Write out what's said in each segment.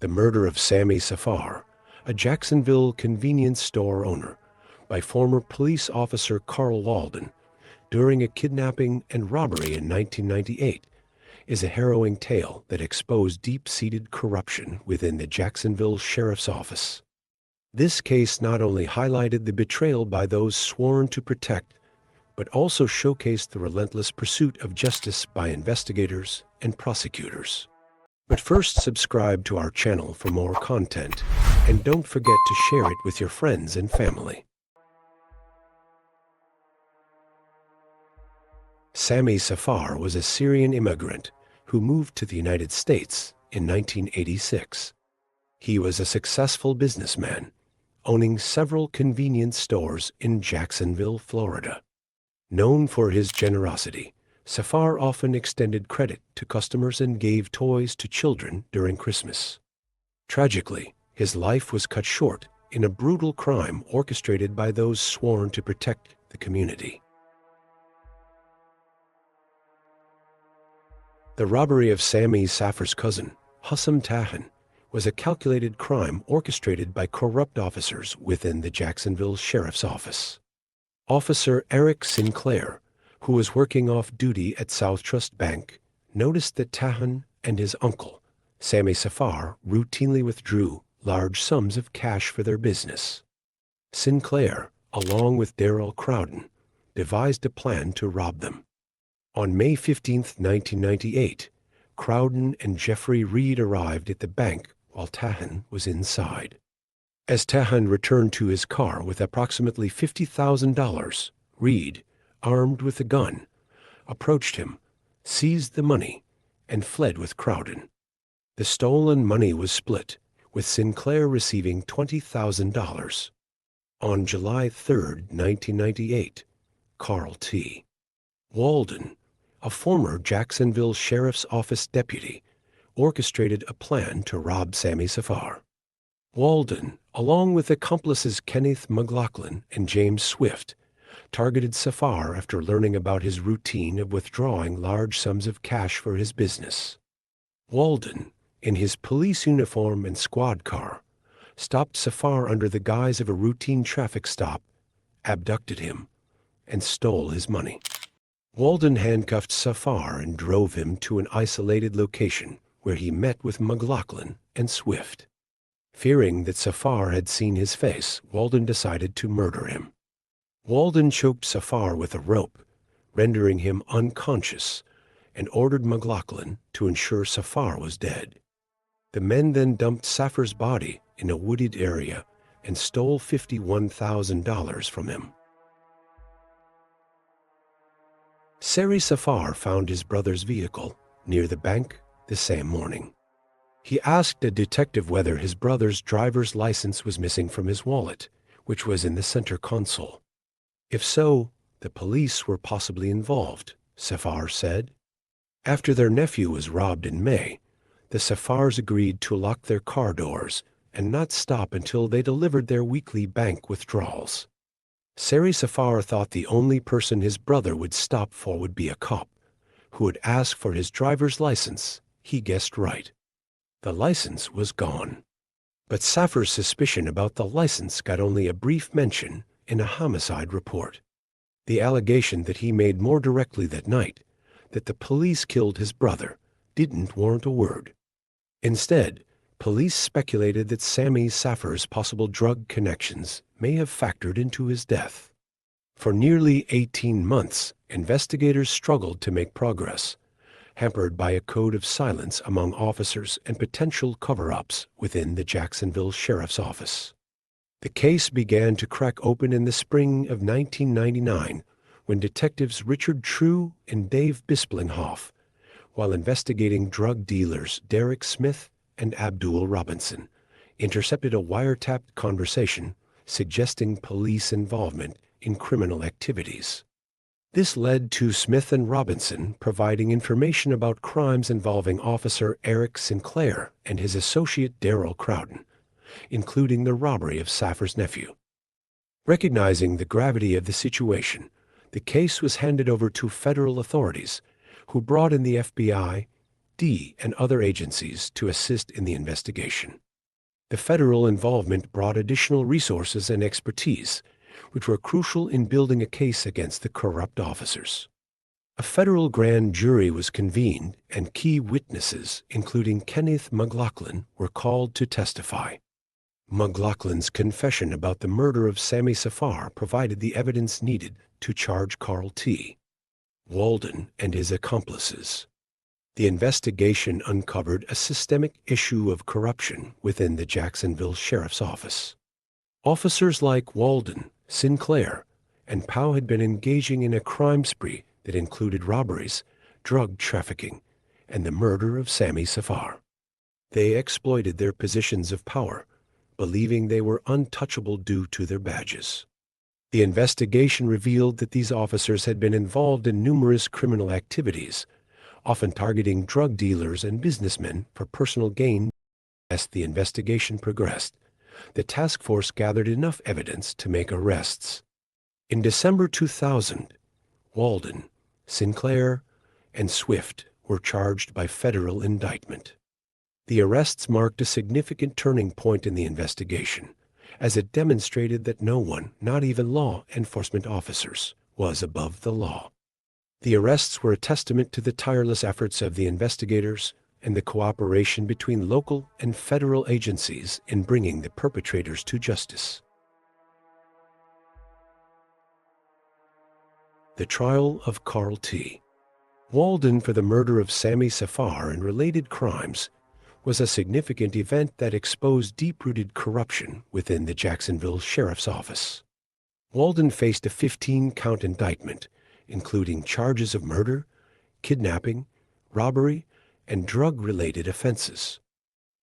The murder of Sami Safar, a Jacksonville convenience store owner, by former police officer Karl Waldon during a kidnapping and robbery in 1998, is a harrowing tale that exposed deep-seated corruption within the Jacksonville Sheriff's Office. This case not only highlighted the betrayal by those sworn to protect, but also showcased the relentless pursuit of justice by investigators and prosecutors. But first, subscribe to our channel for more content, and don't forget to share it with your friends and family. Sami Safar was a Syrian immigrant who moved to the United States in 1986. He was a successful businessman, owning several convenience stores in Jacksonville, Florida. Known for his generosity, Safar often extended credit to customers and gave toys to children during Christmas. Tragically, his life was cut short in a brutal crime orchestrated by those sworn to protect the community. The robbery of Sami Safar's cousin, Hussam Tahan, was a calculated crime orchestrated by corrupt officers within the Jacksonville Sheriff's Office. Officer Eric Sinclair, who was working off duty at South Trust Bank, noticed that Tahan and his uncle, Sami Safar, routinely withdrew large sums of cash for their business. Sinclair, along with Darrell Crowden, devised a plan to rob them. On May 15, 1998, Crowden and Jeffrey Reed arrived at the bank while Tahan was inside. As Tahan returned to his car with approximately $50,000, Reed, armed with a gun, approached him, seized the money, and fled with Crowden. The stolen money was split, with Sinclair receiving $20,000. On July 3, 1998, Karl T. Waldon, a former Jacksonville Sheriff's Office deputy, orchestrated a plan to rob Sami Safar. Waldon, along with accomplices Kenneth McLaughlin and James Swift, targeted Safar after learning about his routine of withdrawing large sums of cash for his business. Waldon, in his police uniform and squad car, stopped Safar under the guise of a routine traffic stop, abducted him, and stole his money. Waldon handcuffed Safar and drove him to an isolated location where he met with McLaughlin and Swift. Fearing that Safar had seen his face, Waldon decided to murder him. Waldon choked Safar with a rope, rendering him unconscious, and ordered McLaughlin to ensure Safar was dead. The men then dumped Safar's body in a wooded area and stole $51,000 from him. Sami Safar found his brother's vehicle near the bank the same morning. He asked a detective whether his brother's driver's license was missing from his wallet, which was in the center console. If so, the police were possibly involved, Safar said. After their nephew was robbed in May, the Safars agreed to lock their car doors and not stop until they delivered their weekly bank withdrawals. Sami Safar thought the only person his brother would stop for would be a cop, who would ask for his driver's license. He guessed right. The license was gone. But Safar's suspicion about the license got only a brief mention in a homicide report. The allegation that he made more directly that night, that the police killed his brother, didn't warrant a word. Instead, police speculated that Sami Safar's possible drug connections may have factored into his death. For nearly 18 months, investigators struggled to make progress, hampered by a code of silence among officers and potential cover-ups within the Jacksonville Sheriff's Office. The case began to crack open in the spring of 1999 when detectives Richard True and Dave Bisplinghoff, while investigating drug dealers Derek Smith and Abdul Robinson, intercepted a wiretapped conversation suggesting police involvement in criminal activities. This led to Smith and Robinson providing information about crimes involving Officer Eric Sinclair and his associate Darrell Crowden, including the robbery of Safar's nephew. Recognizing the gravity of the situation, the case was handed over to federal authorities, who brought in the FBI, D, and other agencies to assist in the investigation. The federal involvement brought additional resources and expertise, which were crucial in building a case against the corrupt officers. A federal grand jury was convened, and key witnesses, including Kenneth McLaughlin, were called to testify. McLaughlin's confession about the murder of Sami Safar provided the evidence needed to charge Karl T. Waldon and his accomplices. The investigation uncovered a systemic issue of corruption within the Jacksonville Sheriff's Office. Officers like Waldon, Sinclair, and Powell had been engaging in a crime spree that included robberies, drug trafficking, and the murder of Sami Safar. They exploited their positions of power, believing they were untouchable due to their badges. The investigation revealed that these officers had been involved in numerous criminal activities, often targeting drug dealers and businessmen for personal gain. As the investigation progressed, the task force gathered enough evidence to make arrests. In December 2000, Waldon, Sinclair, and Swift were charged by federal indictment. The arrests marked a significant turning point in the investigation, as it demonstrated that no one, not even law enforcement officers, was above the law. The arrests were a testament to the tireless efforts of the investigators and the cooperation between local and federal agencies in bringing the perpetrators to justice. The trial of Karl T. Waldon for the murder of Sami Safar and related crimes was a significant event that exposed deep-rooted corruption within the Jacksonville Sheriff's Office. Waldon faced a 15-count indictment, including charges of murder, kidnapping, robbery, and drug-related offenses.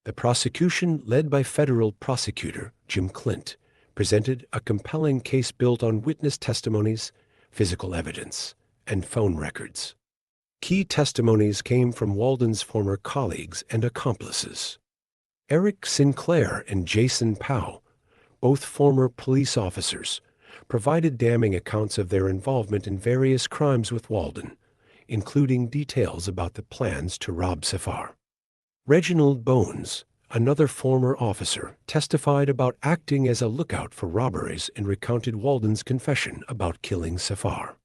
The prosecution, led by federal prosecutor Jim Clint, presented a compelling case built on witness testimonies, physical evidence, and phone records. Key testimonies came from Waldon's former colleagues and accomplices. Eric Sinclair and Jason Powell, both former police officers, provided damning accounts of their involvement in various crimes with Waldon, including details about the plans to rob Safar. Reginald Bones, another former officer, testified about acting as a lookout for robberies and recounted Waldon's confession about killing Safar.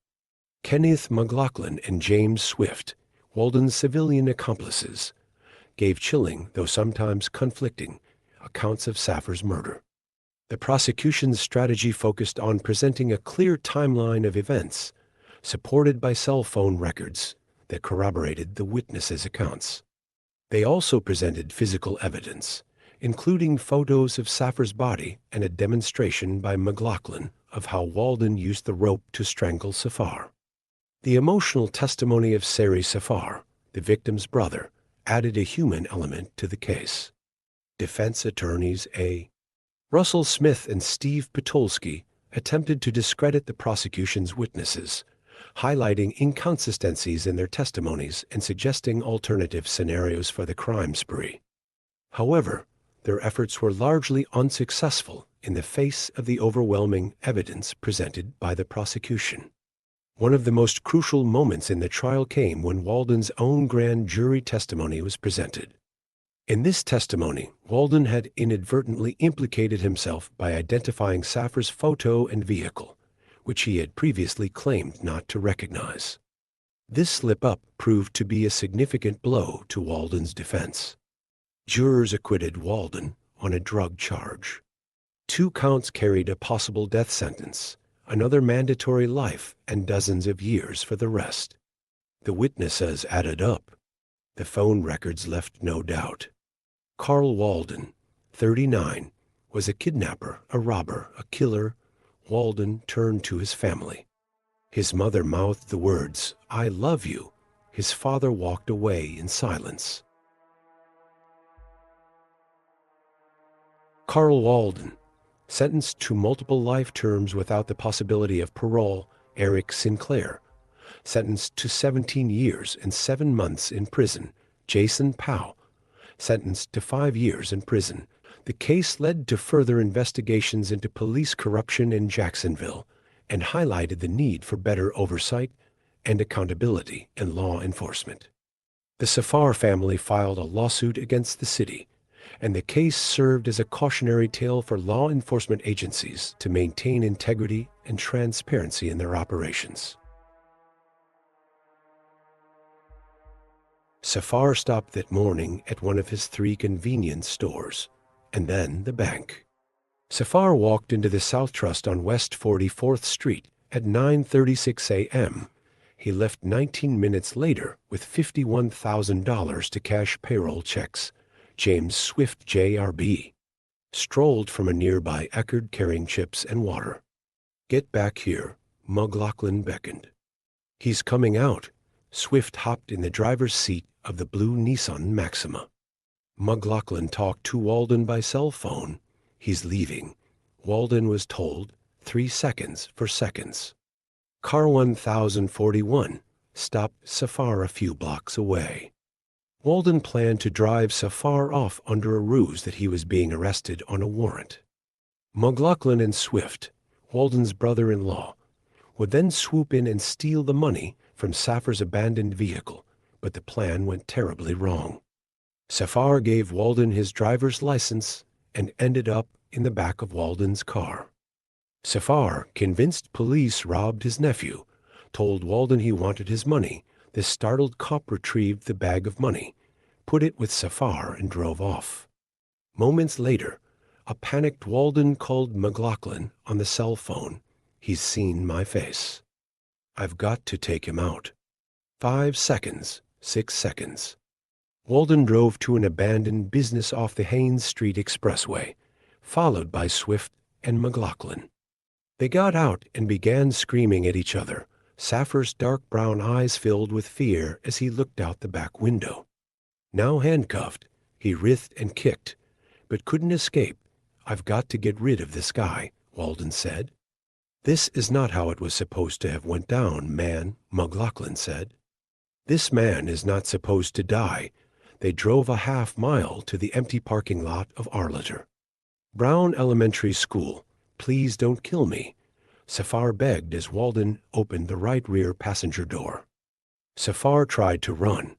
Kenneth McLaughlin and James Swift, Waldon's civilian accomplices, gave chilling, though sometimes conflicting, accounts of Safar's murder. The prosecution's strategy focused on presenting a clear timeline of events, supported by cell phone records that corroborated the witnesses' accounts. They also presented physical evidence, including photos of Safar's body and a demonstration by McLaughlin of how Waldon used the rope to strangle Safar. The emotional testimony of Sami Safar, the victim's brother, added a human element to the case. Defense attorneys A. Russell Smith and Steve Patolsky attempted to discredit the prosecution's witnesses, highlighting inconsistencies in their testimonies and suggesting alternative scenarios for the crime spree. However, their efforts were largely unsuccessful in the face of the overwhelming evidence presented by the prosecution. One of the most crucial moments in the trial came when Waldon's own grand jury testimony was presented. In this testimony, Waldon had inadvertently implicated himself by identifying Safar's photo and vehicle, which he had previously claimed not to recognize. This slip-up proved to be a significant blow to Waldon's defense. Jurors acquitted Waldon on a drug charge. 2 counts carried a possible death sentence, another mandatory life, and dozens of years for the rest. The witnesses added up. The phone records left no doubt. Karl Waldon, 39, was a kidnapper, a robber, a killer. Waldon turned to his family. His mother mouthed the words, "I love you." His father walked away in silence. Karl Waldon, sentenced to multiple life terms without the possibility of parole. Eric Sinclair, sentenced to 17 years and 7 months in prison. Jason Powell, sentenced to 5 years in prison. The case led to further investigations into police corruption in Jacksonville and highlighted the need for better oversight and accountability in law enforcement. The Safar family filed a lawsuit against the city, and the case served as a cautionary tale for law enforcement agencies to maintain integrity and transparency in their operations. Safar stopped that morning at one of his 3 convenience stores, and then the bank. Safar walked into the South Trust on West 44th Street at 9:36 a.m. He left 19 minutes later with $51,000 to cash payroll checks. James Swift, Jr.B., strolled from a nearby Eckerd carrying chips and water. "Get back here," McLaughlin beckoned. "He's coming out." Swift hopped in the driver's seat of the blue Nissan Maxima. McLaughlin talked to Waldon by cell phone. "He's leaving," Waldon was told. 3 seconds for seconds. Car 1041 stopped Safar a few blocks away. Waldon planned to drive Safar off under a ruse that he was being arrested on a warrant. McLaughlin and Swift, Waldon's brother-in-law, would then swoop in and steal the money from Safar's abandoned vehicle, but the plan went terribly wrong. Safar gave Waldon his driver's license and ended up in the back of Waldon's car. Safar, convinced police robbed his nephew, told Waldon he wanted his money. The startled cop retrieved the bag of money, put it with Safar, and drove off. Moments later, a panicked Waldon called McLaughlin on the cell phone. "He's seen my face. I've got to take him out." 5 seconds, 6 seconds. Waldon drove to an abandoned business off the Haynes Street Expressway, followed by Swift and McLaughlin. They got out and began screaming at each other. Safar's dark brown eyes filled with fear as he looked out the back window. Now handcuffed, he writhed and kicked, but couldn't escape. "I've got to get rid of this guy," Waldon said. "This is not how it was supposed to have went down, man," McLaughlin said. "This man is not supposed to die." They drove a half-mile to the empty parking lot of Arliter. "Brown Elementary School, please don't kill me," Safar begged as Waldon opened the right rear passenger door. Safar tried to run,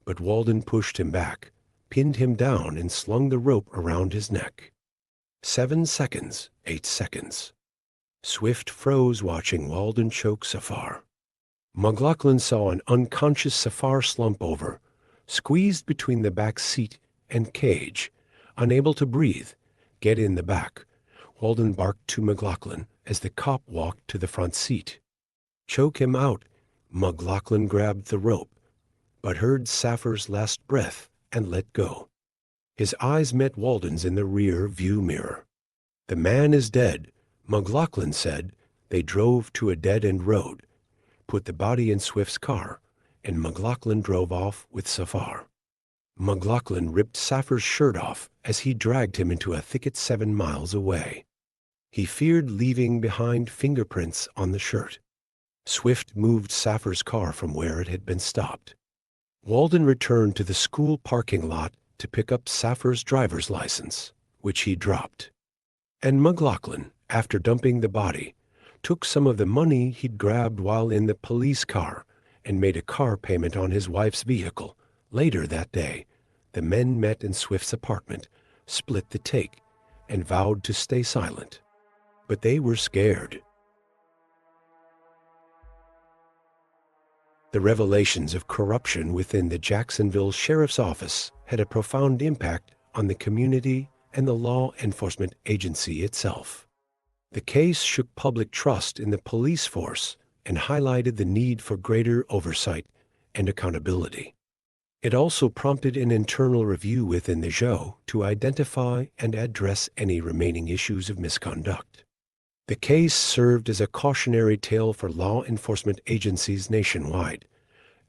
but Waldon pushed him back, pinned him down, and slung the rope around his neck. 7 seconds, 8 seconds. Swift froze watching Waldon choke Safar. McLaughlin saw an unconscious Safar slump over, squeezed between the back seat and cage, unable to breathe. "Get in the back," Waldon barked to McLaughlin as the cop walked to the front seat. "Choke him out." McLaughlin grabbed the rope, but heard Safar's last breath and let go. His eyes met Waldon's in the rear view mirror. "The man is dead," McLaughlin said. They drove to a dead-end road, put the body in Swift's car, and McLaughlin drove off with Safar. McLaughlin ripped Safar's shirt off as he dragged him into a thicket 7 miles away. He feared leaving behind fingerprints on the shirt. Swift moved Safar's car from where it had been stopped. Waldon returned to the school parking lot to pick up Safar's driver's license, which he dropped. And McLaughlin, after dumping the body, took some of the money he'd grabbed while in the police car and made a car payment on his wife's vehicle. Later that day, the men met in Swift's apartment, split the take, and vowed to stay silent. But they were scared. The revelations of corruption within the Jacksonville Sheriff's Office had a profound impact on the community and the law enforcement agency itself. The case shook public trust in the police force and highlighted the need for greater oversight and accountability. It also prompted an internal review within the JO to identify and address any remaining issues of misconduct. The case served as a cautionary tale for law enforcement agencies nationwide,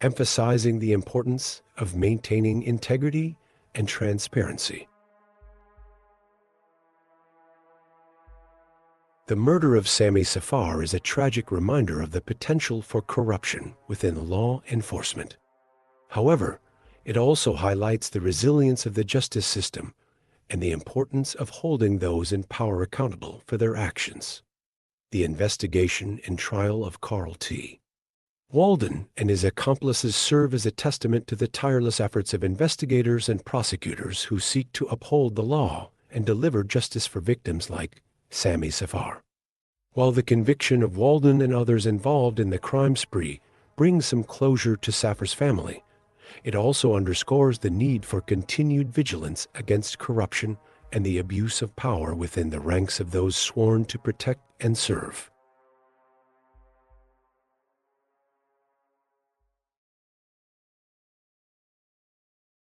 emphasizing the importance of maintaining integrity and transparency. The murder of Sami Safar is a tragic reminder of the potential for corruption within law enforcement. However, it also highlights the resilience of the justice system and the importance of holding those in power accountable for their actions. The investigation and trial of Karl T. Waldon and his accomplices serve as a testament to the tireless efforts of investigators and prosecutors who seek to uphold the law and deliver justice for victims like Sami Safar. While the conviction of Waldon and others involved in the crime spree brings some closure to Safar's family, it also underscores the need for continued vigilance against corruption and the abuse of power within the ranks of those sworn to protect and serve.